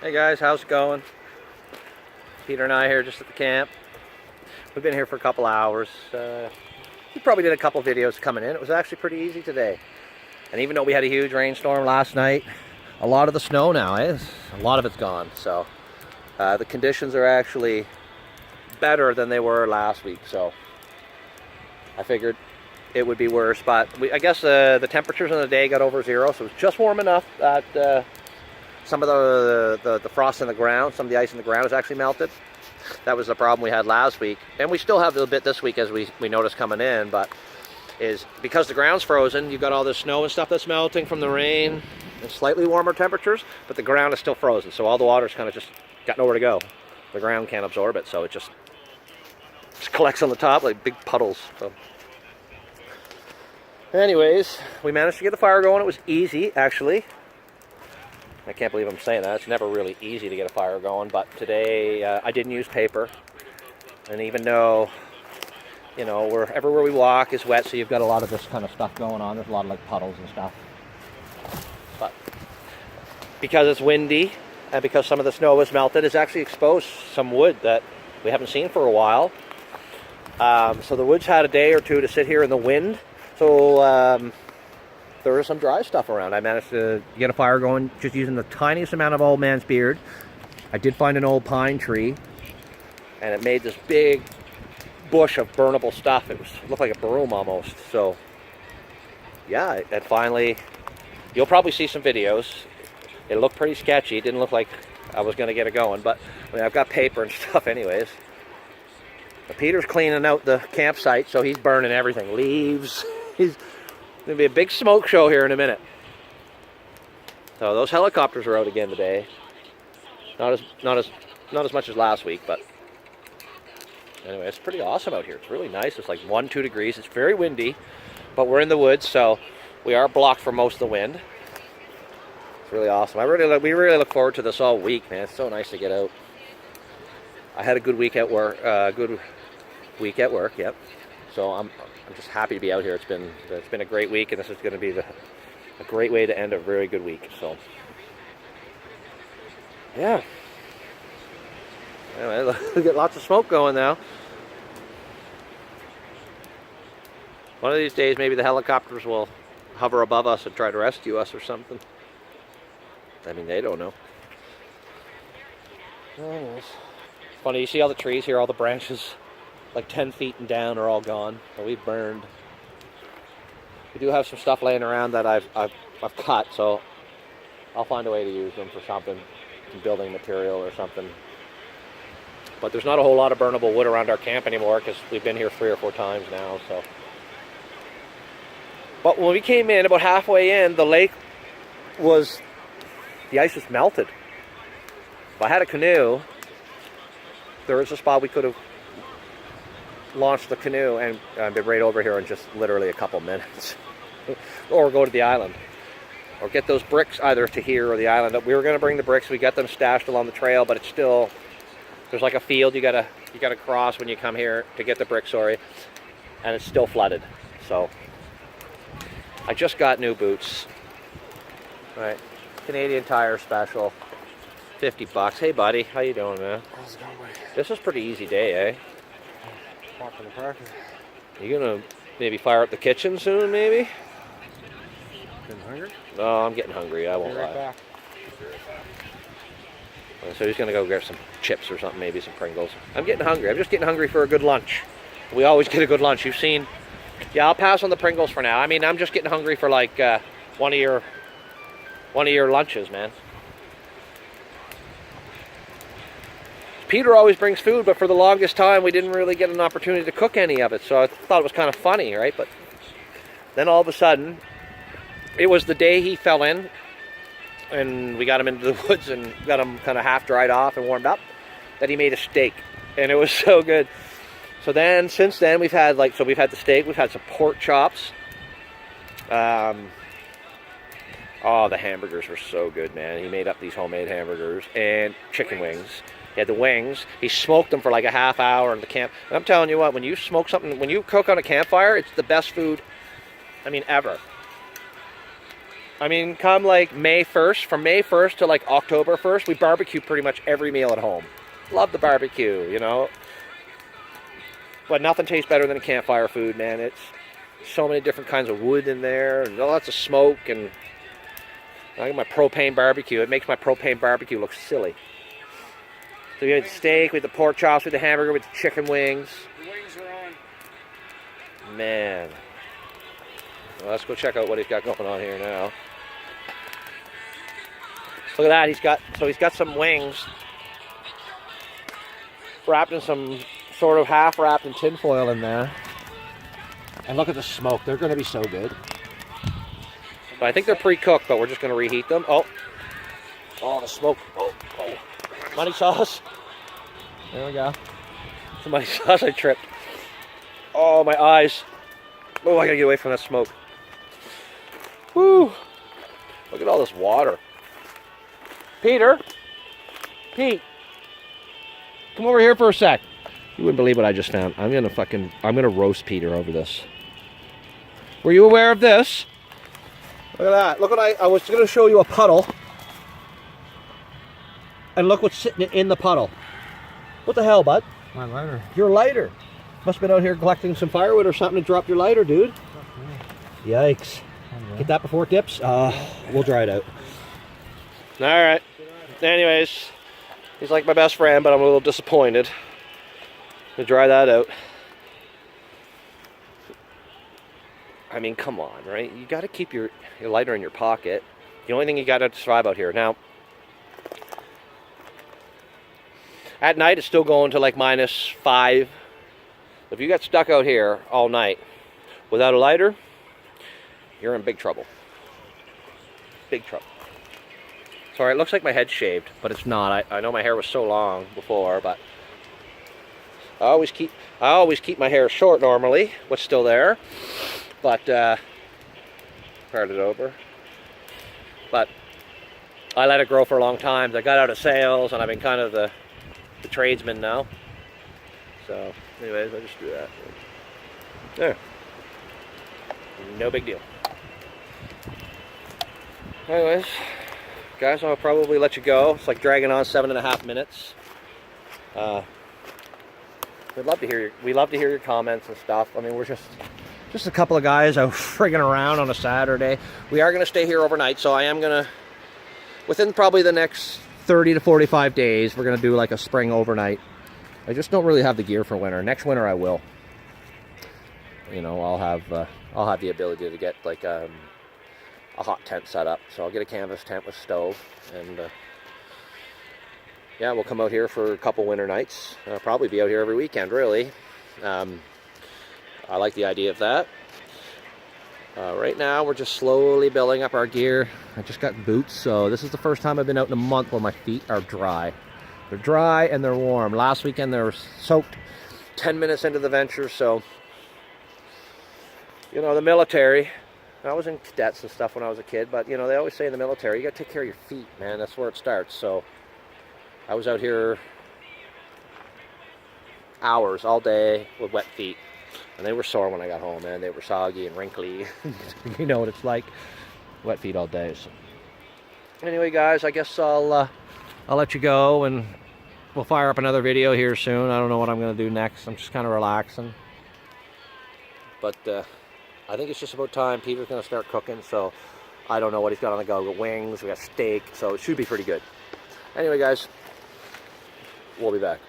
Hey guys, how's it going? Peter and I here just at the camp. We've been here for a couple hours. We probably did a couple videos coming in. It was actually pretty easy today. And even though we had a huge rainstorm last night, a lot of the snow now is, a lot of it's gone. So the conditions are actually better than they were last week. So I figured it would be worse. But I guess the temperatures in the day got over zero, so it was just warm enough that some of the frost in the ground, some of the ice in the ground has actually melted. That was the problem we had last week. And we still have a bit this week as we noticed coming in, but is because the ground's frozen, you've got all this snow and stuff that's melting from the rain and slightly warmer temperatures, but the ground is still frozen. So all the water's kind of just got nowhere to go. The ground can't absorb it, so it just collects on the top like big puddles. So anyways, we managed to get the fire going. It was easy, actually. I can't believe I'm saying that. It's never really easy to get a fire going, but today I didn't use paper. And even though, you know, everywhere we walk is wet, so you've got a lot of this kind of stuff going on. There's a lot of like puddles and stuff. But because it's windy and because some of the snow was melted, it's actually exposed some wood that we haven't seen for a while. So the wood's had a day or two to sit here in the wind. So there is some dry stuff around. I managed to get a fire going just using the tiniest amount of old man's beard. I did find an old pine tree, and it made this big bush of burnable stuff. It looked like a broom almost. So yeah, it finally, you'll probably see some videos. It looked pretty sketchy. It didn't look like I was going to get it going, but I mean, I've got paper and stuff anyways. But Peter's cleaning out the campsite, so he's burning everything. Leaves. He's going to be a big smoke show here in a minute. So those helicopters are out again today. Not as much as last week, but anyway, it's pretty awesome out here. It's really nice. It's like 1-2 degrees. It's very windy, but we're in the woods, so we are blocked from most of the wind. It's really awesome. We really look forward to this all week, man. It's so nice to get out. I had a good week at work. Yep. So I'm just happy to be out here. It's been a great week, and this is going to be a great way to end a very good week. So yeah. Anyway, we get lots of smoke going now. One of these days, maybe the helicopters will hover above us and try to rescue us or something. I mean, they don't know. Anyways, it's funny. You see all the trees here, all the branches, like 10 feet and down, are all gone. So we've burned. We do have some stuff laying around that I've cut, so I'll find a way to use them for something, some building material or something. But there's not a whole lot of burnable wood around our camp anymore because we've been here 3 or 4 times now. So, but when we came in, about halfway in, the ice was melted. If I had a canoe, there is a spot we could have launched the canoe and been right over here in just literally a couple minutes. Or go to the island. Or get those bricks either to here or the island. We were going to bring the bricks. We got them stashed along the trail, but it's still, there's like a field you gotta cross when you come here to get the bricks, and it's still flooded. So I just got new boots. All right, Canadian Tire special, $50. Hey buddy, how you doing, man? How's it going, buddy? This is a pretty easy day, eh? Walking the park. You gonna maybe fire up the kitchen soon, maybe? Getting hungry? No, I'm getting hungry. I won't Be right lie. back. So he's gonna go get some chips or something, maybe some Pringles. I'm getting hungry. I'm just getting hungry for a good lunch. We always get a good lunch. You've seen. Yeah, I'll pass on the Pringles for now. I mean, I'm just getting hungry for like one of your lunches, man. Peter always brings food, but for the longest time we didn't really get an opportunity to cook any of it, so I thought it was kind of funny, right? But then all of a sudden, it was the day he fell in, and we got him into the woods and got him kind of half dried off and warmed up, that he made a steak, and it was so good. So then, since then, we've had the steak, we've had some pork chops. Oh, the hamburgers were so good, man. He made up these homemade hamburgers and chicken wings. He had the wings. He smoked them for like a half hour in the camp. And I'm telling you what, when you smoke something, when you cook on a campfire, it's the best food, I mean, ever. I mean, come like May 1st, from May 1st to like October 1st, we barbecue pretty much every meal at home. Love the barbecue, you know. But nothing tastes better than a campfire food, man. It's so many different kinds of wood in there, and lots of smoke, and I got my propane barbecue. It makes my propane barbecue look silly. So we had steak, with the pork chops, with the hamburger, with the chicken wings. The wings are on. Man. Well, let's go check out what he's got going on here now. Look at that, he's got some wings wrapped in some sort of half wrapped in tin foil in there. And look at the smoke, they're gonna be so good. But I think they're pre-cooked, but we're just gonna reheat them. Oh, the smoke. Oh. Money sauce. There we go. Some money sauce, I tripped. Oh, my eyes. Oh, I gotta get away from that smoke. Woo! Look at all this water. Pete, come over here for a sec. You wouldn't believe what I just found. I'm gonna roast Peter over this. Were you aware of this? Look at that. Look what I was gonna show you a puddle. And look what's sitting in the puddle. What the hell, bud? My lighter. Your lighter. Must have been out here collecting some firewood or something and dropped your lighter, dude. Yikes. Get that before it dips? We'll dry it out. Alright. Anyways, he's like my best friend, but I'm a little disappointed to dry that out. I mean, come on, right? You got to keep your lighter in your pocket. The only thing you got to survive out here. Now, at night, it's still going to like -5. If you got stuck out here all night without a lighter, you're in big trouble. Big trouble. Sorry, it looks like my head's shaved, but it's not. I know my hair was so long before, but I always keep my hair short normally. What's still there, but part it over. But I let it grow for a long time. I got out of sales, and I've been kind of the tradesman now. So, anyways, I just do that. There. No big deal. Anyways, guys, I'll probably let you go. It's like dragging on 7.5 minutes. We love to hear your comments and stuff. I mean, we're just a couple of guys out frigging around on a Saturday. We are going to stay here overnight, so I am going to, within probably the next 30 to 45 days, we're going to do like a spring overnight. I just don't really have the gear for winter. Next winter I will. You know, I'll have the ability to get like a hot tent set up. So I'll get a canvas tent with stove, and yeah, we'll come out here for a couple winter nights. I'll probably be out here every weekend, really. I like the idea of that. Right now, we're just slowly building up our gear. I just got boots, so this is the first time I've been out in a month where my feet are dry. They're dry and they're warm. Last weekend, they were soaked 10 minutes into the venture, so, you know, the military, I was in cadets and stuff when I was a kid, but, you know, they always say in the military, you got to take care of your feet, man. That's where it starts. So I was out here hours all day with wet feet, and they were sore when I got home, man. They were soggy and wrinkly. You know what it's like, wet feet all day. So anyway, guys, I guess I'll let you go, and we'll fire up another video here soon. I don't know what I'm going to do next. I'm just kind of relaxing. But I think it's just about time. Peter's going to start cooking, so I don't know what he's got on the go. We got wings, we got steak, so it should be pretty good. Anyway, guys, we'll be back.